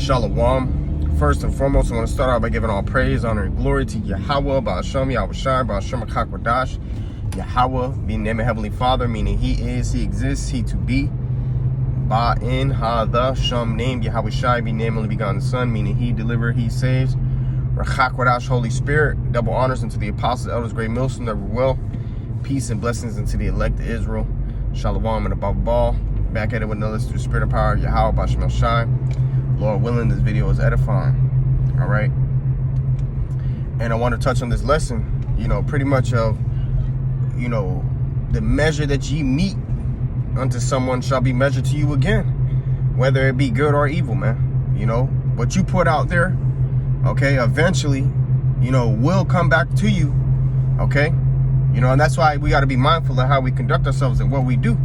Shalom. First and foremost, I want to start out by giving all praise, honor, and glory to Yahweh, Ba'ashem, Yahweh Shai, Ba'ashem, Akakwadash. Yahweh, being named Heavenly Father, meaning He is, He exists, He to be. Ba'in, Ha, the, Shem, named Yahweh Shai, be named only begotten Son, meaning He delivered, He saves. Akakwadash, Holy Spirit, double honors unto the apostles, elders, great millstone, never will. Peace and blessings unto the elect of Israel. Shalom and above all. Back at it with another through the spirit of power, Yahweh, Ba'ashem, Shai. Lord willing, this video is edifying. All right. And I want to touch on this lesson, pretty much of, the measure that ye meet unto someone shall be measured to you again, whether it be good or evil, man. What you put out there, okay, eventually, will come back to you, okay? And that's why we got to be mindful of how we conduct ourselves and what we do,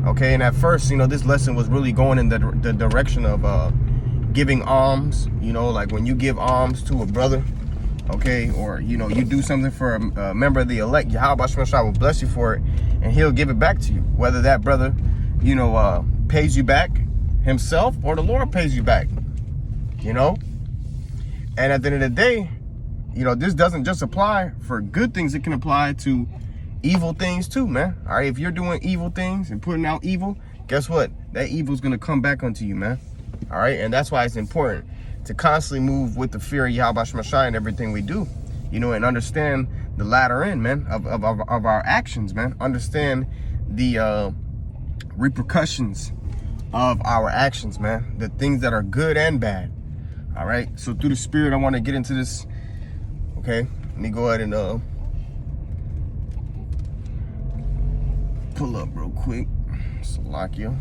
okay? And at first, this lesson was really going in the direction of giving alms, like when you give alms to a brother, okay, or you do something for a member of the elect, Yahweh Shai will bless you for it, and He'll give it back to you, whether that brother pays you back himself or the Lord pays you back, and at the end of the day, this doesn't just apply for good things, it can apply to evil things too, man. All right, if you're doing evil things and putting out evil, guess what, that evil is going to come back onto you, man. All right, and that's why it's important to constantly move with the fear of Yahweh Shai in everything we do, and understand the latter end, man, of our actions, man. Understand the repercussions of our actions, man. The things that are good and bad. All right, so through the spirit, I want to get into this. Okay, let me go ahead and pull up real quick. Salakia.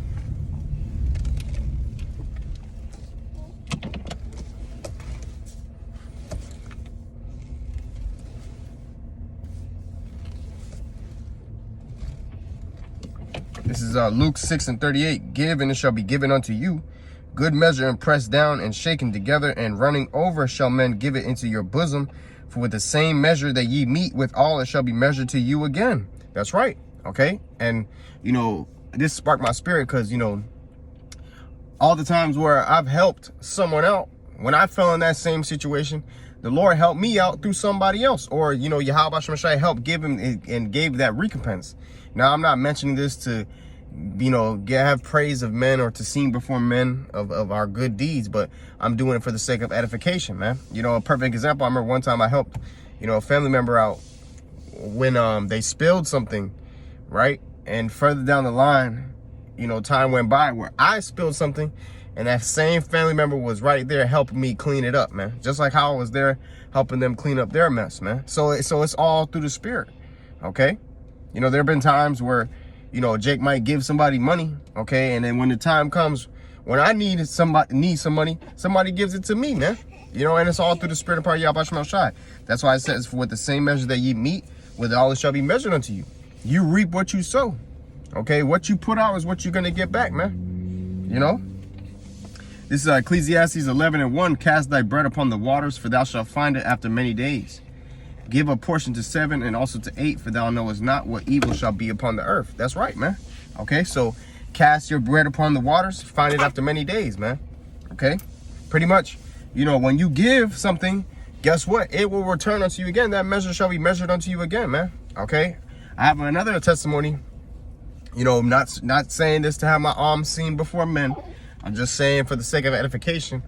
This is Luke 6:38. Give, and it shall be given unto you. Good measure, and pressed down, and shaken together, and running over, shall men give it into your bosom. For with the same measure that ye meet withal, it shall be measured to you again. That's right. Okay. And, this sparked my spirit because, all the times where I've helped someone out, when I fell in that same situation, the Lord helped me out through somebody else. Or, Yahweh Shai helped give him and gave that recompense. Now, I'm not mentioning this to, have praise of men or to seem before men of our good deeds, but I'm doing it for the sake of edification, man. A perfect example, I remember one time I helped, a family member out when they spilled something, right? And further down the line, time went by where I spilled something and that same family member was right there helping me clean it up, man. Just like how I was there helping them clean up their mess, man. So it's all through the spirit, okay? There have been times where, Jake might give somebody money, okay? And then when the time comes, when I need some money, somebody gives it to me, man. And it's all through the spirit of power, Yahweh Shai. That's why it says, for with the same measure that ye meet, with all it shall be measured unto you. You reap what you sow, okay? What you put out is what you're going to get back, man. This is Ecclesiastes 11:1. Cast thy bread upon the waters, for thou shalt find it after many days. Give a portion to 7 and also to 8, for thou knowest not what evil shall be upon the earth. That's right, man. Okay, so cast your bread upon the waters, find it after many days, man. Okay, pretty much, when you give something, guess what? It will return unto you again. That measure shall be measured unto you again, man. Okay, I have another testimony. Not saying this to have my arms seen before men. I'm just saying for the sake of edification.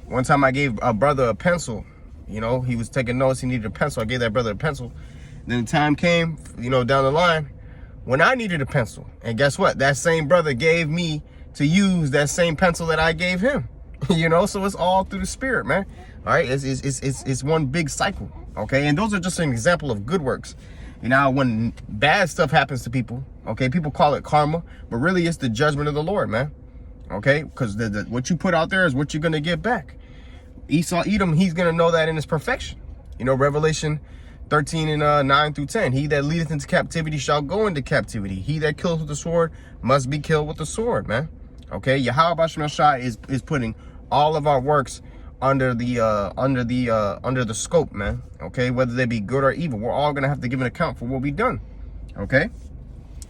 One time I gave a brother a pencil. He was taking notes. He needed a pencil. I gave that brother a pencil. Then the time came, down the line when I needed a pencil. And guess what? That same brother gave me to use that same pencil that I gave him. So it's all through the spirit, man. All right. It's one big cycle. Okay. And those are just an example of good works. When bad stuff happens to people, okay, people call it karma, but really it's the judgment of the Lord, man. Okay. Because what you put out there is what you're going to get back. Esau, Edom, he's going to know that in his perfection. Revelation 13 and 9 through 10. He that leadeth into captivity shall go into captivity. He that kills with the sword must be killed with the sword, man. Okay, Yahweh Shai is putting all of our works under the scope, man. Okay, whether they be good or evil, we're all going to have to give an account for what we've done. Okay,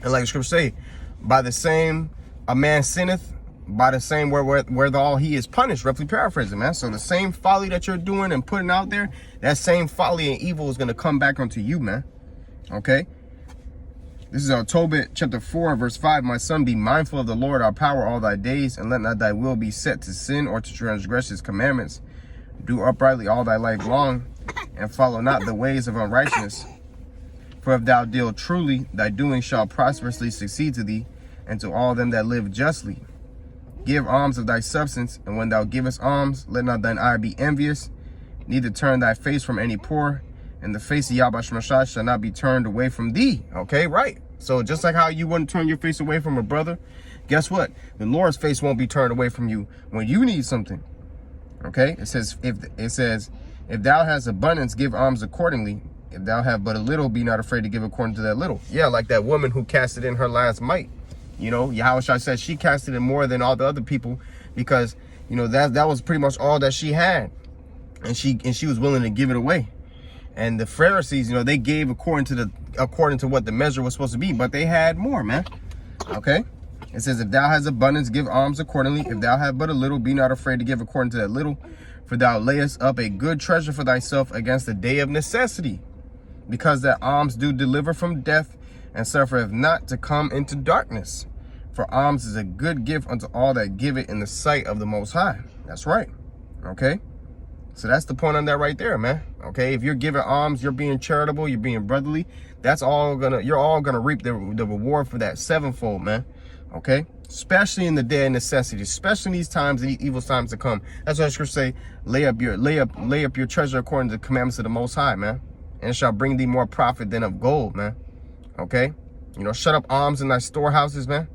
and like the scripture say, by the same a man sinneth, by the same wherewithal he is punished, roughly paraphrasing, man. So the same folly that you're doing and putting out there, that same folly and evil is going to come back onto you, man. Okay? This is Tobit chapter 4, verse 5. My son, be mindful of the Lord our power all thy days, and let not thy will be set to sin or to transgress his commandments. Do uprightly all thy life long, and follow not the ways of unrighteousness. For if thou deal truly, thy doing shall prosperously succeed to thee, and to all them that live justly. Give alms of thy substance, and when thou givest alms, let not thine eye be envious, neither turn thy face from any poor, and the face of Yahweh Shemashah shall not be turned away from thee. Okay, right. So just like how you wouldn't turn your face away from a brother, guess what? The Lord's face won't be turned away from you when you need something. Okay, it says, if thou hast abundance, give alms accordingly. If thou have but a little, be not afraid to give according to that little. Yeah, like that woman who casted in her last mite. You know, Yahushua said she casted in more than all the other people because, you know, that was pretty much all that she had. And she was willing to give it away. And the Pharisees, you know, they gave according to what the measure was supposed to be, but they had more, man. Okay? It says, if thou hast abundance, give alms accordingly. If thou have but a little, be not afraid to give according to that little. For thou layest up a good treasure for thyself against the day of necessity. Because that alms do deliver from death, and suffereth not to come into darkness. For alms is a good gift unto all that give it in the sight of the Most High. That's right. Okay? So that's the point on that right there, man. Okay? If you're giving alms, you're being charitable, you're being brotherly, you're all gonna reap the reward for that sevenfold, man. Okay? Especially in the day of necessity, especially in these times and evil times to come. That's why the scripture say, lay up your treasure according to the commandments of the Most High, man. And it shall bring thee more profit than of gold, man. Okay? You know, shut up alms in thy storehouses, man.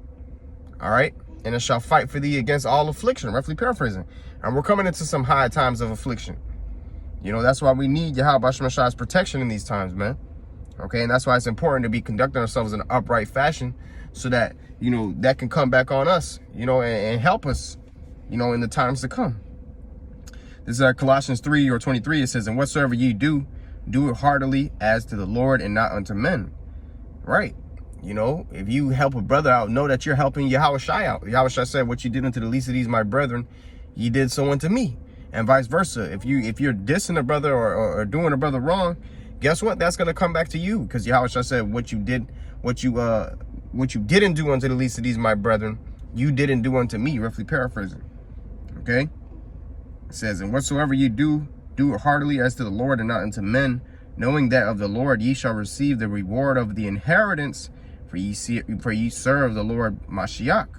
All right? And it shall fight for thee against all affliction, roughly paraphrasing. And we're coming into some high times of affliction. You know, that's why we need Yahweh Shemashah's protection in these times, man. Okay? And that's why it's important to be conducting ourselves in an upright fashion so that, you know, that can come back on us, you know, and help us, you know, in the times to come. This is Colossians 3 or 23. It says, and whatsoever ye do, do it heartily as to the Lord and not unto men. Right. You know, if you help a brother out, know that you're helping Yahushua out. Yahushua said, what you did unto the least of these, my brethren, ye did so unto me. And vice versa. If you're dissing a brother or doing a brother wrong, guess what? That's going to come back to you. Because Yahushua said, what you didn't do unto the least of these, my brethren, you didn't do unto me, roughly paraphrasing. Okay? It says, and whatsoever ye do, do it heartily as to the Lord and not unto men, knowing that of the Lord ye shall receive the reward of the inheritance, for ye serve the Lord Mashiach.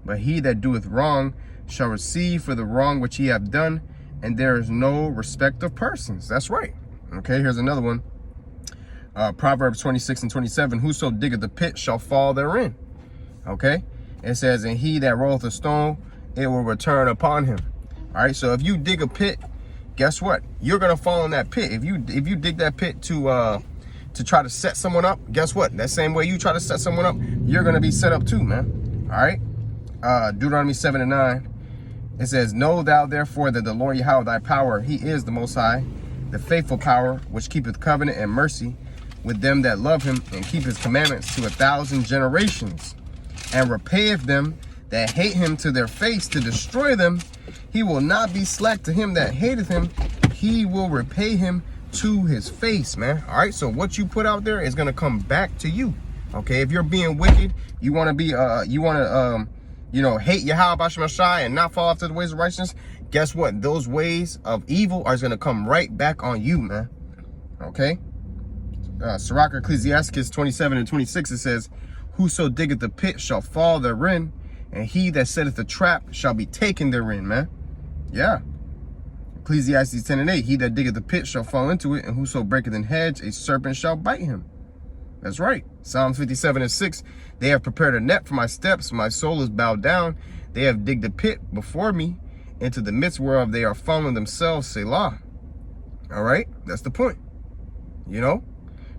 But he that doeth wrong shall receive for the wrong which he hath done, and there is no respect of persons. That's right. Okay, here's another one. Proverbs 26 and 27, whoso diggeth the pit shall fall therein. Okay, it says, and he that rolleth a stone, it will return upon him. All right, so if you dig a pit, guess what? You're gonna fall in that pit. If you dig that pit to try to set someone up, guess what? That same way you try to set someone up, you're gonna be set up too, man. All right. Deuteronomy 7 and 9. It says, know thou therefore that the Lord Yahweh thy power, he is the Most High, the faithful power, which keepeth covenant and mercy with them that love him, and keep his commandments to 1,000 generations, and repayeth them that hate him to their face to destroy them. He will not be slack to him that hateth him. He will repay him to his face, man. All right, so what you put out there is going to come back to you. Okay, if you're being wicked, you want to be hate Yahweh Shemashah and not fall after the ways of righteousness, guess what? Those ways of evil are going to come right back on you, man. Okay? Sirach Ecclesiasticus 27 and 26, it says, whoso diggeth the pit shall fall therein, and he that setteth the trap shall be taken therein, man. Yeah. Ecclesiastes 10 and 8, he that diggeth the pit shall fall into it, and whoso breaketh an hedge, a serpent shall bite him. That's right. Psalms 57 and 6, they have prepared a net for my steps, my soul is bowed down. They have digged a pit before me, into the midst whereof they are fallen themselves, Selah. All right, that's the point, you know?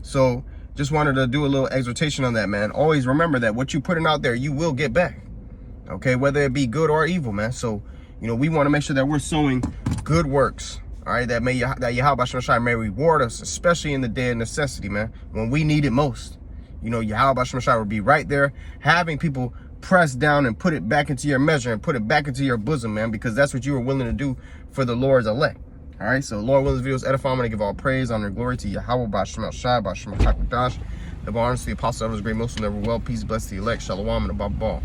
So just wanted to do a little exhortation on that, man. Always remember that what you're putting out there, you will get back. Okay, whether it be good or evil, man. So, you know, we want to make sure that we're sowing good works. All right, that Yahweh Shemashah may reward us, especially in the day of necessity, man, when we need it most. You know, Yahweh Shemashah will be right there, having people press down and put it back into your measure and put it back into your bosom, man, because that's what you were willing to do for the Lord's elect. All right, so Lord willing, this video is edifying. I'm going to give all praise, honor, and glory to Yahweh, Ba'Shem Shai, Ba'Shem Hakwadash. The honor to the apostle of his great most never well. Peace, bless the elect. Shalom, and above all.